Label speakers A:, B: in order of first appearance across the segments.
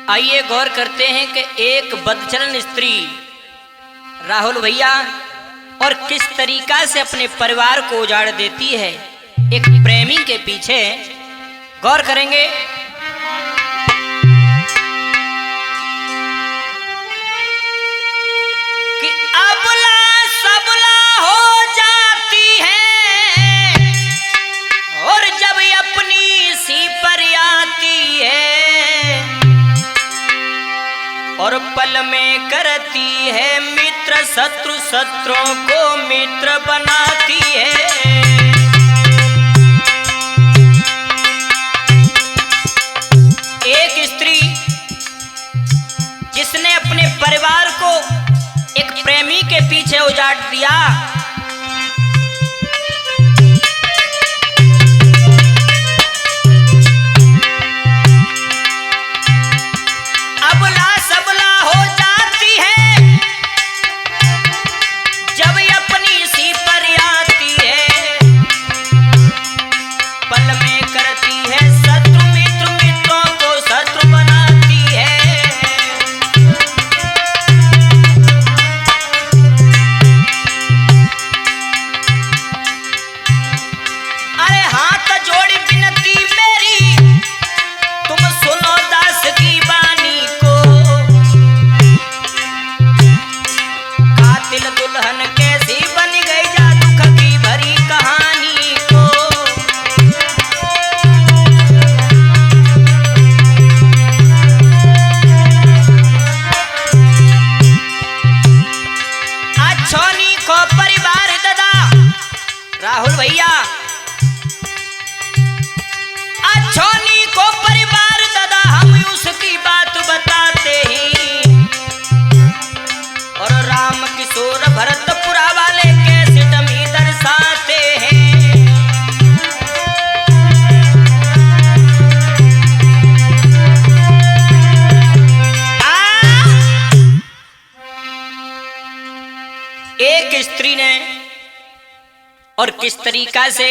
A: आइए गौर करते हैं कि एक बदचलन स्त्री राहुल भैया और किस तरीका से अपने परिवार को उजाड़ देती है एक प्रेमी के पीछे। गौर करेंगे। कि अबला सबला हो जाती है और जब अपनी सी पर आती है और पल में करती है मित्र, शत्रु शत्रुओं को मित्र बनाती है। एक स्त्री जिसने अपने परिवार को एक प्रेमी के पीछे उजाड़ दिया, अबला सबला हो जाती है जब अपनी सी पर आती है, पल में करती है शत्रु मित्र, मित्रों को शत्रु बनाती है। अरे हाथ जोड़ी विनती मेरी, तुम सुनो दास की बानी को, कातिल दुल्हन कैसी बन गई जा दुख की भरी कहानी को। अच्छोनी को परिवार दादा राहुल भैया, अच्छोनी को परिवार दादा हम उसकी बात बताते हैं और राम किशोर भरतपुरा वाले कैसे डमी दर्शाते हैं। एक स्त्री ने और किस तरीका से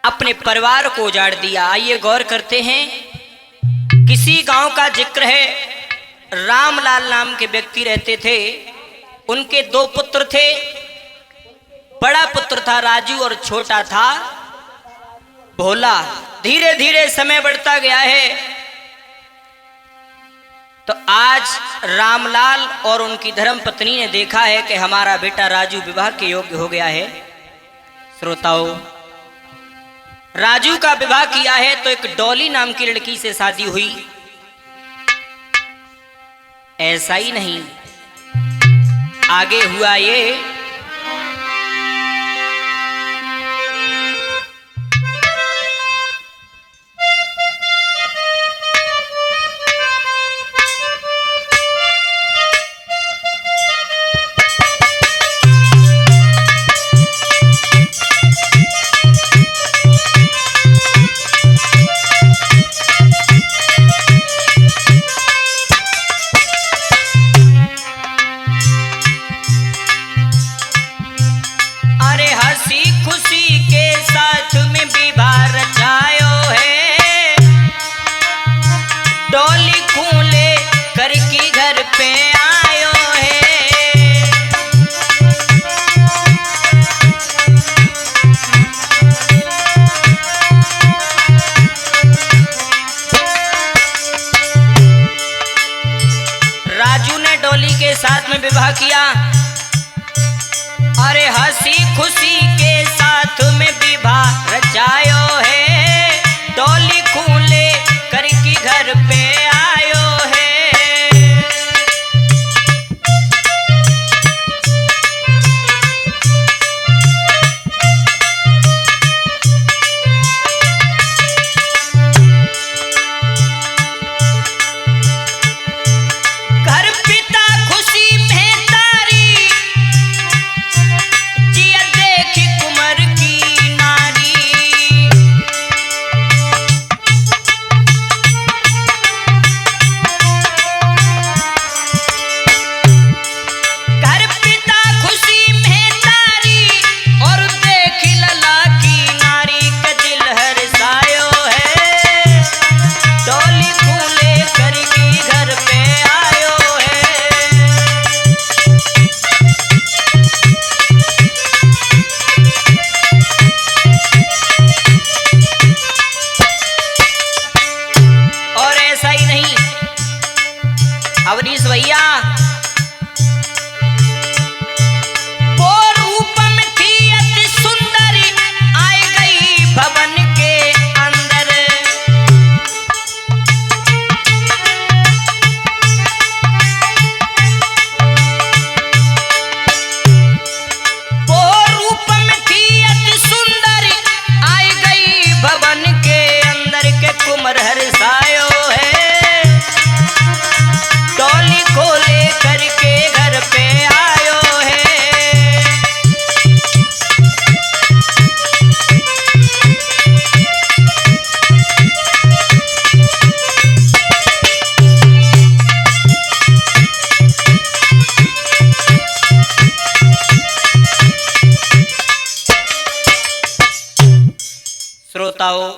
A: अपने परिवार को उजाड़ दिया। आइए गौर करते हैं। किसी गांव का जिक्र है। रामलाल नाम के व्यक्ति रहते थे। उनके दो पुत्र थे। बड़ा पुत्र था राजू और छोटा था भोला। धीरे धीरे समय बढ़ता गया है तो आज रामलाल और उनकी धर्म पत्नी ने देखा है कि हमारा बेटा राजू विवाह के योग्य हो गया है। श्रोताओं, राजू का विवाह किया है तो एक डॉली नाम की लड़की से शादी हुई। ऐसा ही नहीं, आगे हुआ ये साथ में विवाह किया। अरे हंसी खुशी के साथ में विवाह रचायो है, डोली खूले करके घर पे आयो है। जिया देखी कुंवर की नारी, कुमर हर्षायो है, डोली को लेकर के घर पे आयो है। श्रोताओं,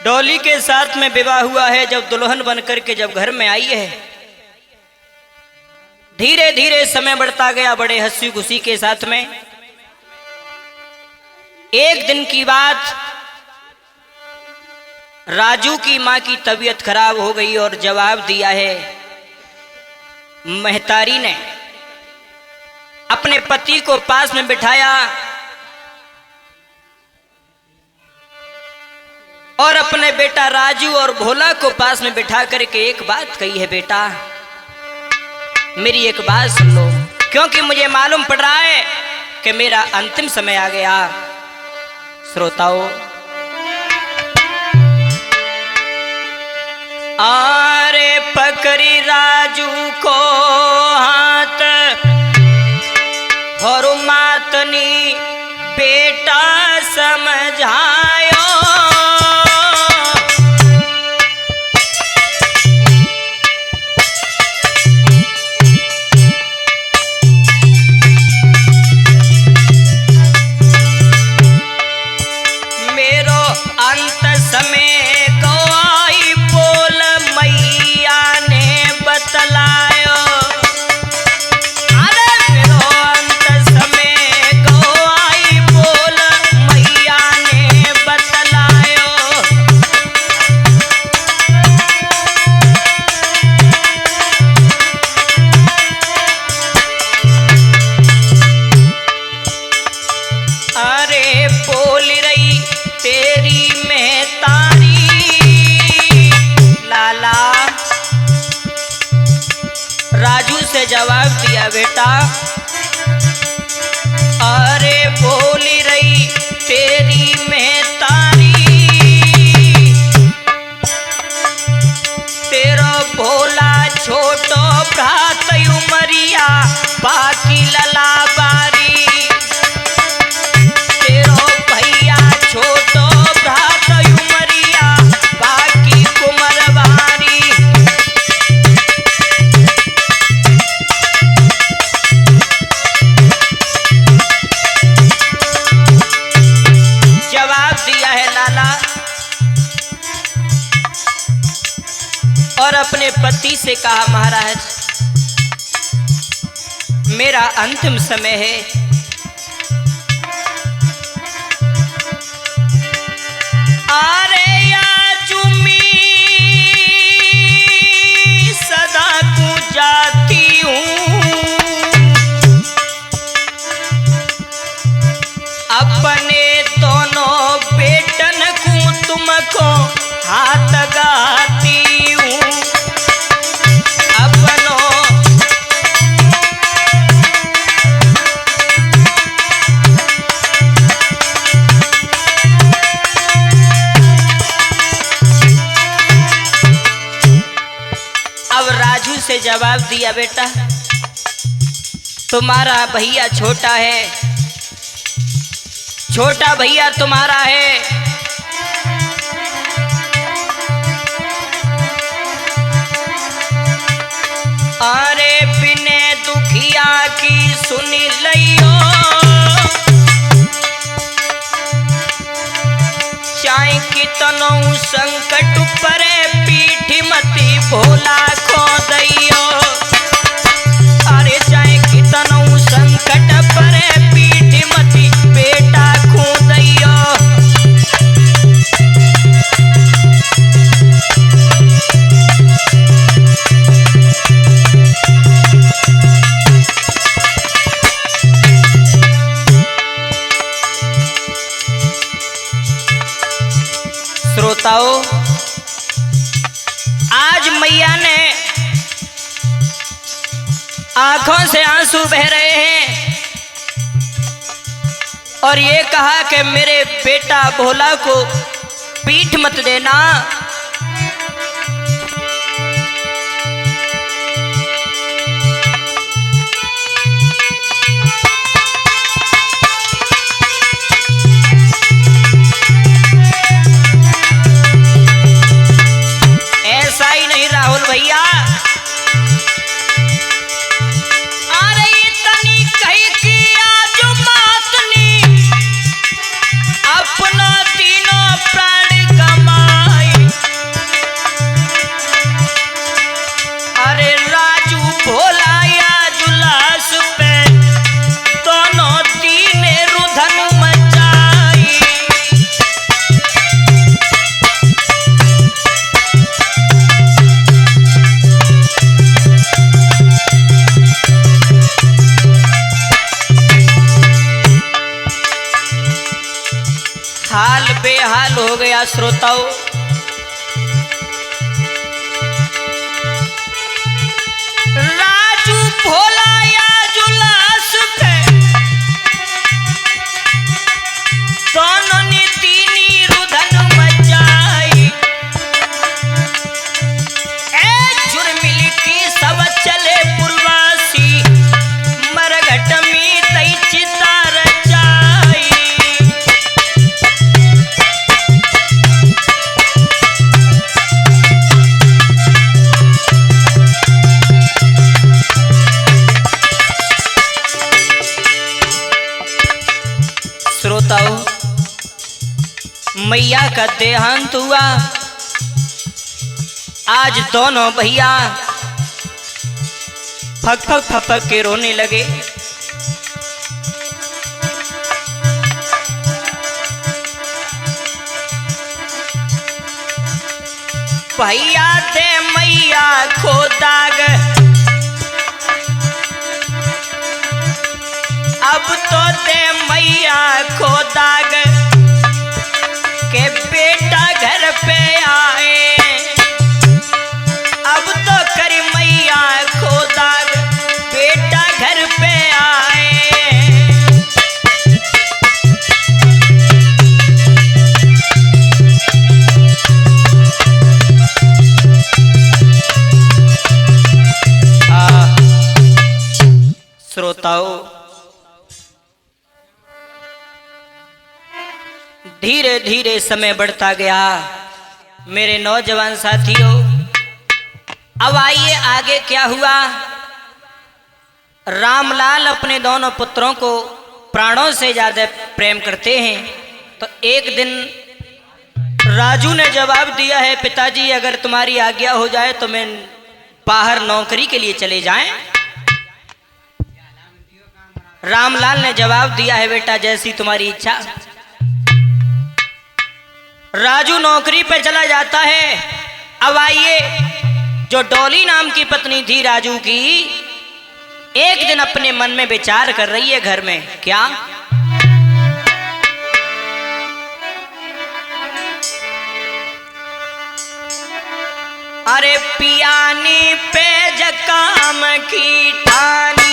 A: डोली के साथ में विवाह हुआ है। जब दुल्हन बनकर के जब घर में आई है, धीरे धीरे समय बढ़ता गया बड़े हंसी खुशी के साथ में। एक दिन की बात, राजू की मां की तबीयत खराब हो गई और जवाब दिया है महतारी ने। अपने पति को पास में बिठाया और अपने बेटा राजू और भोला को पास में बिठा करके एक बात कही है, बेटा मेरी एक बात सुन लो, क्योंकि मुझे मालूम पड़ रहा है कि मेरा अंतिम समय आ गया। श्रोताओं, आरे पकड़ी राजू को हाथ और मातनी बेटा समझायो। अंत समय गवाई बोल मैया ने बतलायो। अरे मेरो अंत समय गवाई बोल मैया ने बतलायो। अरे बोल रही तेरी महतारी, लाला राजू से जवाब दिया, बेटा अरे बोली रही तेरी महतारी, तेरा भोला छोटो भ्रात उमरिया बाकी लला बारी, छोटो भ्रात उमरिया बाकी कुमरवारी। जवाब दिया है लाला और अपने पति से कहा, महाराज मेरा अंतिम समय है, अरे याजुमी सदा को जाती हूँ, अपने दोनों बेटन को तुमको हाथ गाती हूँ। अपनों से जवाब दिया, बेटा तुम्हारा भैया छोटा है, छोटा भैया तुम्हारा है, अरे बिने दुखिया की सुनी लियो, चाहे कितनों संकट परे पीठ मती भोला खो दैयो। अरे चाहे कितनों संकट परे पीठ मती बेटा खो दैयो। श्रोताओं, आज मैया ने आंखों से आंसू बह रहे हैं और ये कहा कि मेरे बेटा भोला को पीठ मत देना। ऐसा ही नहीं राहुल भैया, अरे इतनी कही कि आज मातनी अपना तीनों प्राण कमाई। अरे राजू भोला या जुलास पे दोनों तीन रुधन मचाई। हाल बेहाल हो गया श्रोताओं। राजू भोला या जुलास पे दोनों ने तीनी रुधन मचाई। ए जुर्मिल की सब चले पुरवासी, मरघट में तई चिता रचाई। श्रोताओं, मैया का देहांत हुआ। आज दोनों भैया फक फक फपक के रोने लगे। भैया दे मैया को दाग, अब तो दे मैया को दाग के बेटा घर पे आए। अब तो करी मैया को दाग, बेटा घर पे आए। श्रोताओं, धीरे धीरे समय बढ़ता गया मेरे नौजवान साथियों। अब आइए आगे क्या हुआ। रामलाल अपने दोनों पुत्रों को प्राणों से ज्यादा प्रेम करते हैं। तो एक दिन राजू ने जवाब दिया है, पिताजी अगर तुम्हारी आज्ञा हो जाए तो मैं बाहर नौकरी के लिए चले जाएं। रामलाल ने जवाब दिया है, बेटा जैसी तुम्हारी इच्छा। राजू नौकरी पे चला जाता है। अब आइए, जो डॉली नाम की पत्नी थी राजू की, एक दिन अपने मन में विचार कर रही है घर में। क्या? अरे पियानी पे जकाम की ठानी,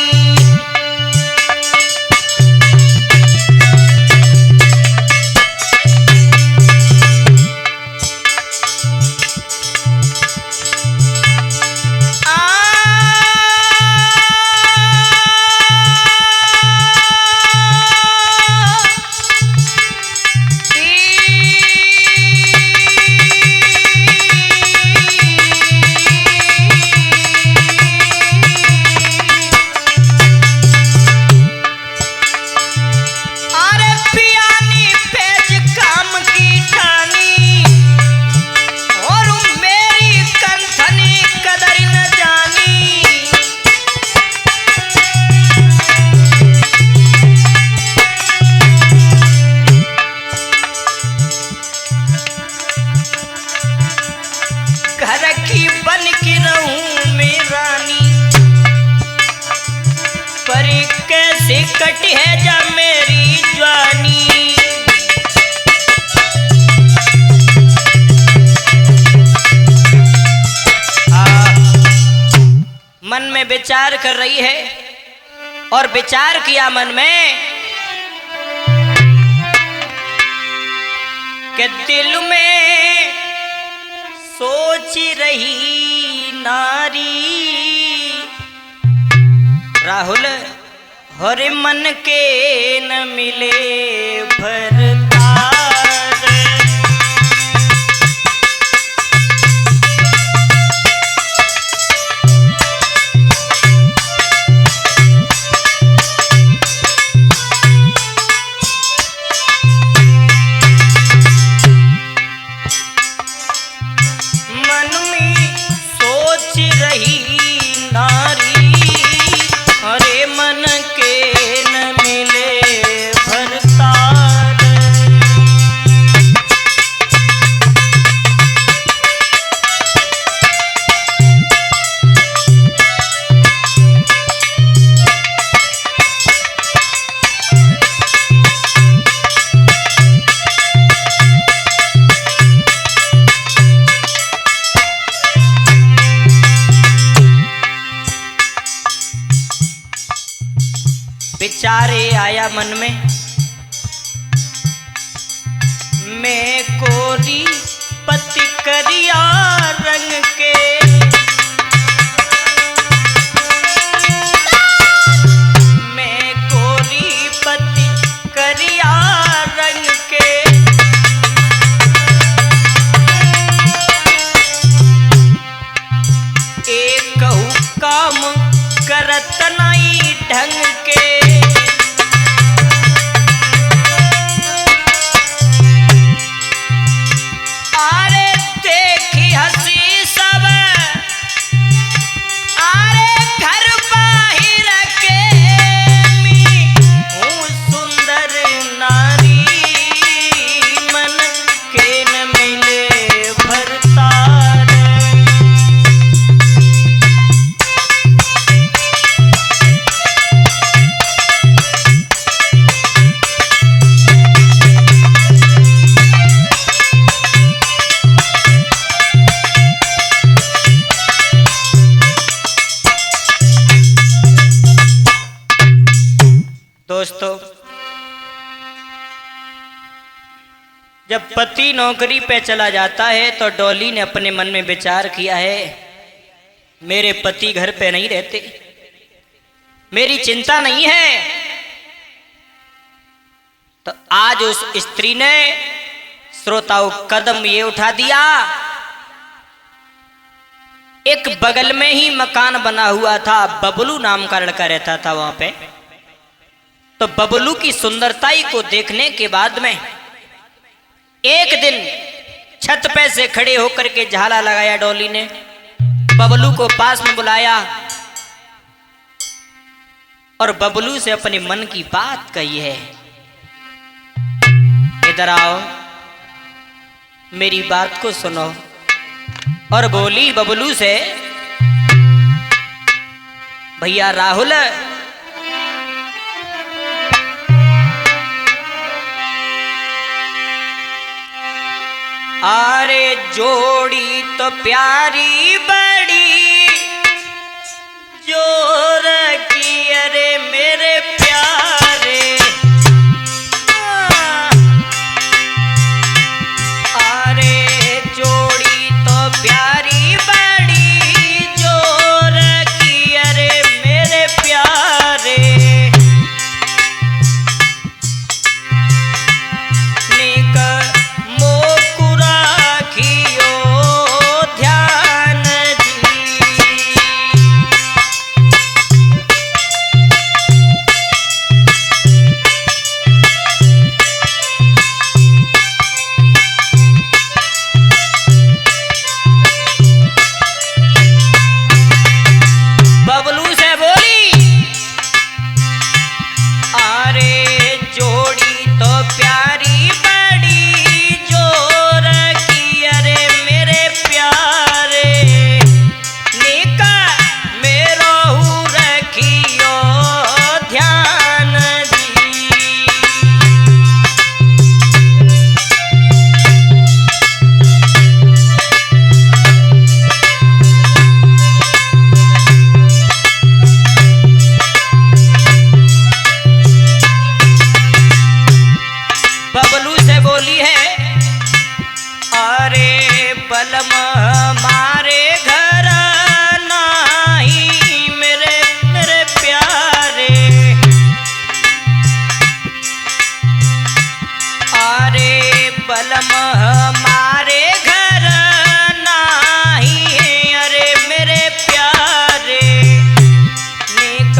A: कटी है जा मेरी जवानी। मन में विचार कर रही है और विचार किया मन में के दिल में सोच रही नारी, राहुल हर मन के न मिले भरतार। मन में सोच रही नारी, हरे मन के न मिले भरतार। विचारे आया मन में, मैं कोरी पति करिया रंग के, मैं कोरी पति करिया रंग के, एक काम करत नहीं ढंग के, दोस्तों, जब पति नौकरी पे चला जाता है तो डॉली ने अपने मन में विचार किया है, मेरे पति घर पे नहीं रहते, मेरी चिंता नहीं है। तो आज उस स्त्री ने श्रोताओं कदम ये उठा दिया, एक बगल में ही मकान बना हुआ था, बबलू नाम का लड़का रहता था वहां पे। तो बबलू की सुंदरताई को देखने के बाद में एक दिन छत पे से खड़े होकर के झाला लगाया डॉली ने, बबलू को पास में बुलाया और बबलू से अपने मन की बात कही है, इधर आओ, मेरी बात को सुनो। और बोली बबलू से, भैया राहुल, अरे जोड़ी तो प्यारी बड़ी जोर की, अरे मेरे प्यारे, अरे जोड़ी तो प्यारी बड़ी जोर की, अरे मेरे प्यारे, बलम मारे घर नाही मेरे मेरे प्यारे, अरे बलम मारे घर नाही अरे मेरे प्यारे, नेक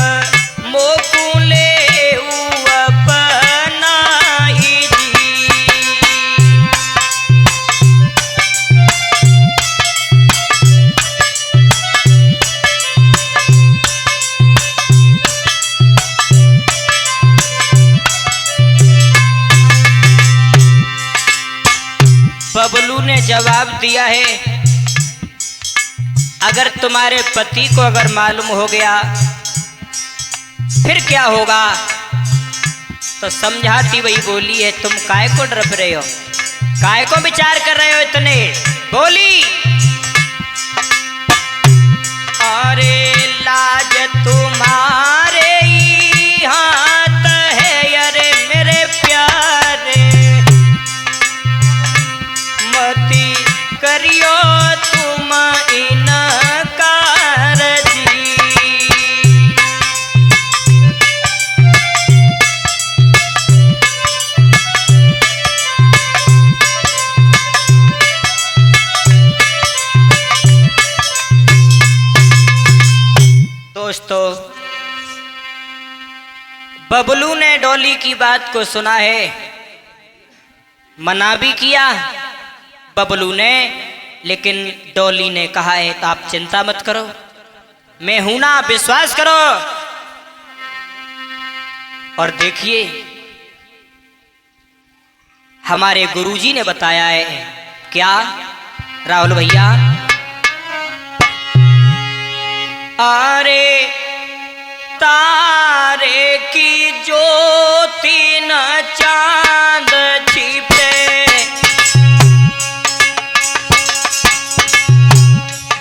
A: मोकुले अपनाई दी। बबलू ने जवाब दिया है, अगर तुम्हारे पति को अगर मालूम हो गया फिर क्या होगा? तो समझाती वही बोली है, तुम काय को डर रहे हो, काय को विचार कर रहे हो इतने? बोली अरे लाज तुम्हारे ही हाथ है अरे मेरे प्यारे, मती करियो तुम इनकार जी। दोस्तों, बबलू ने डोली की बात को सुना है, मना भी किया बबलू ने, लेकिन डोली ने कहा है तो आप चिंता मत करो, मैं हूं ना, विश्वास करो। और देखिए हमारे गुरुजी ने बताया है क्या राहुल भैया, अरे तारे की ज्योति न चांद छिपे,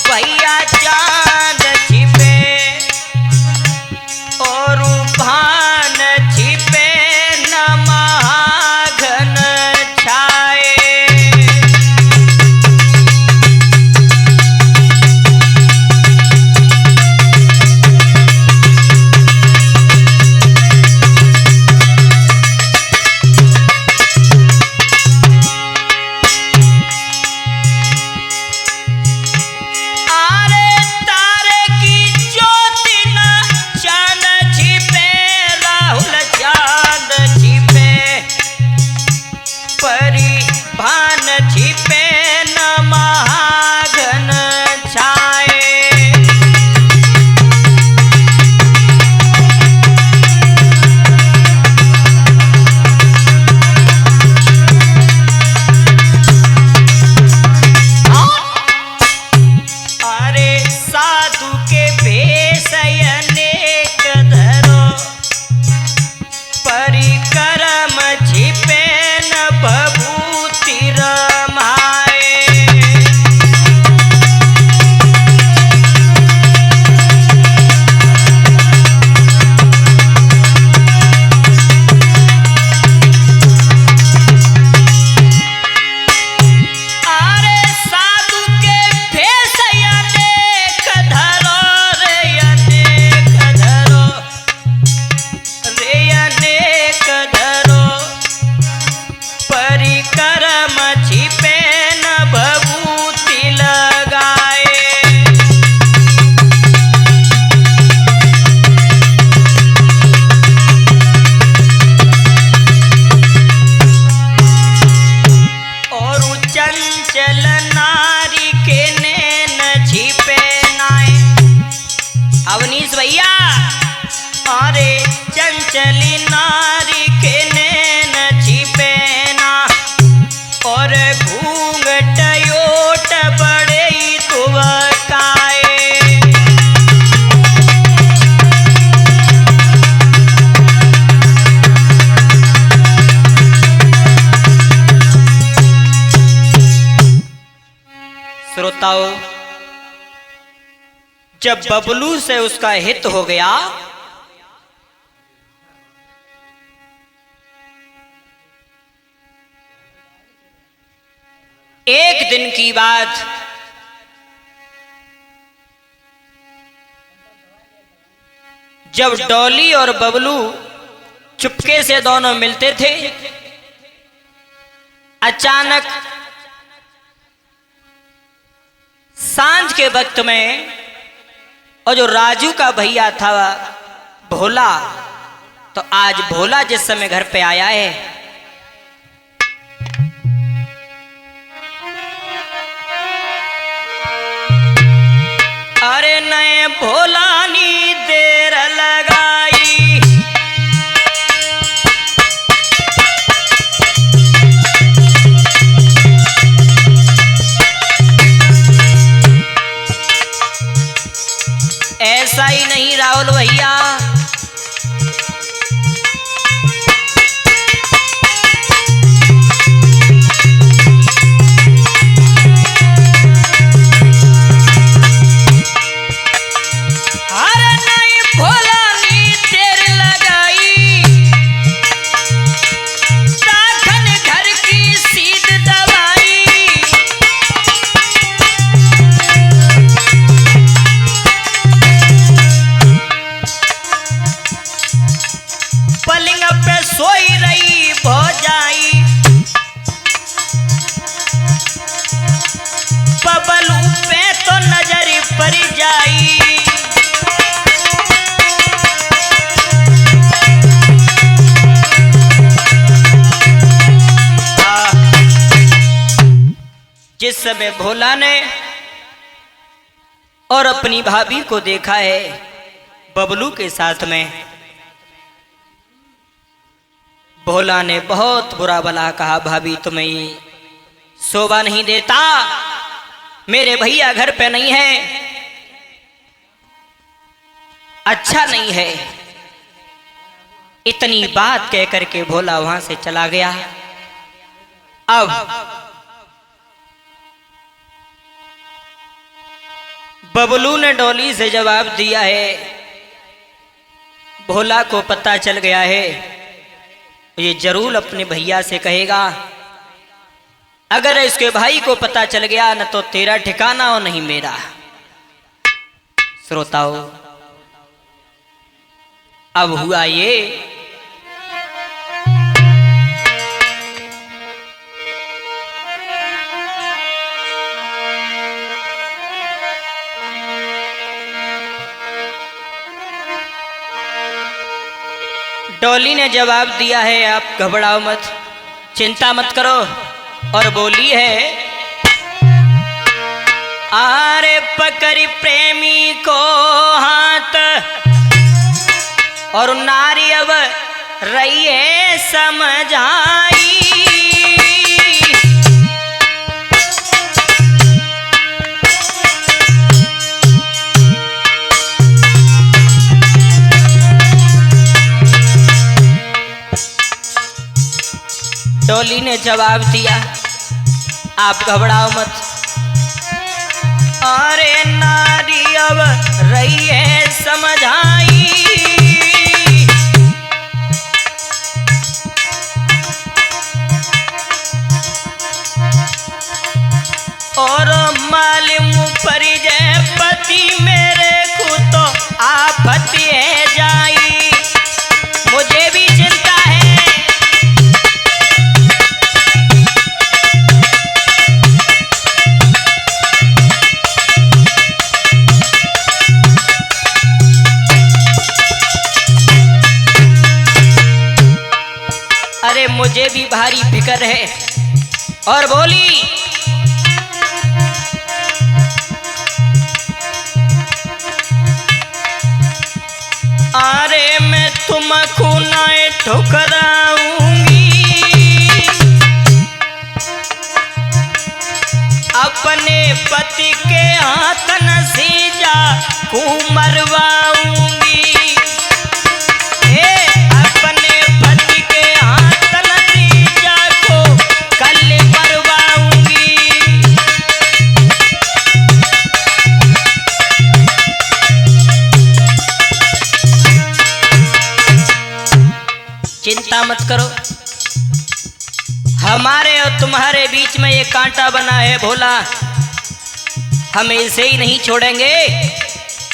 A: भैया चांद छिपे और भान छिपे न महाघन छाए। चली नारी के नैन छिपे ना, और घूंघट ओट बड़े तुवकाए। श्रोताओं, जब बबलू से उसका हित हो गया एक दिन की बात, जब डॉली और बबलू चुपके से दोनों मिलते थे, अचानक सांझ के वक्त में, और जो राजू का भैया था भोला, तो आज भोला जिस समय घर पे आया है, अरे नए भोला नी देर लगाई, ऐसा ही नहीं राहुल भैया, जिस समय भोला ने और अपनी भाभी को देखा है बबलू के साथ में, भोला ने बहुत बुरा भला कहा, भाभी तुम्हें ये शोभा नहीं देता, मेरे भैया घर पे नहीं है, अच्छा नहीं है। इतनी बात कह करके भोला वहां से चला गया। अब बबलू ने डॉली से जवाब दिया है, भोला को पता चल गया है, ये जरूर अपने भैया से कहेगा, अगर इसके भाई को पता चल गया न तो तेरा ठिकाना और नहीं मेरा। श्रोताओं, अब हुआ ये, डॉली ने जवाब दिया है, आप घबराओ मत, चिंता मत करो, और बोली है, आरे पकड़ प्रेमी को हाथ और नारी अब रही है समझाई, डॉली ने जवाब दिया, आप घबराओ मत, अरे नारी अब रही है समझाई, और मालूम पर जय पति मेरे को तो आफत है जाई, मुझे भी चिंता है, अरे मुझे भी भारी फिक्र है। और बोली, अरे मैं तुमको ना ठुकराऊंगी, अपने पति के हाथ नसीजा को मरवाऊंगी, अपने पति के हाथ नसीजा को कल मरवाऊंगी। चिंता मत करो, हमारे और तुम्हारे बीच में ये कांटा बना है भोला, हम इसे ही नहीं छोड़ेंगे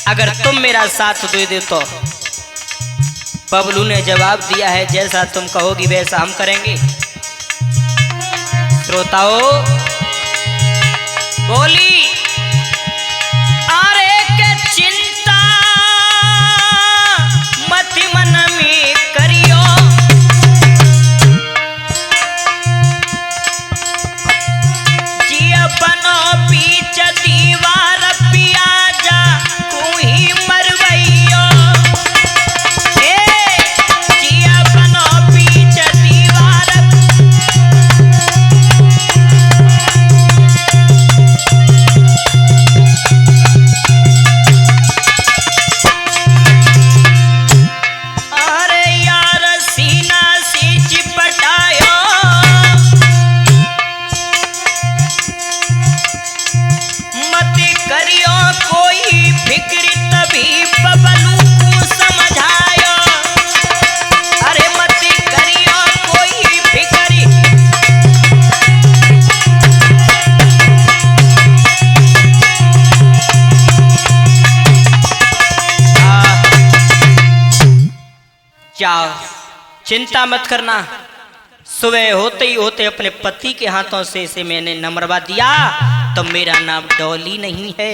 A: अगर तुम मेरा साथ दे दो तो। बबलू ने जवाब दिया है, जैसा तुम कहोगी वैसा हम करेंगे। श्रोताओं, बोली अरे के चिंता मत मन में करियो, जिया बनो बीच दीवार पिया जा तू ही मरवैयो, जिया बनो बीच दीवार। जाओ, चिंता मत करना, सुबह होते ही होते अपने पति के हाथों से इसे मैंने न मरवा दिया तो मेरा नाम डॉली नहीं है।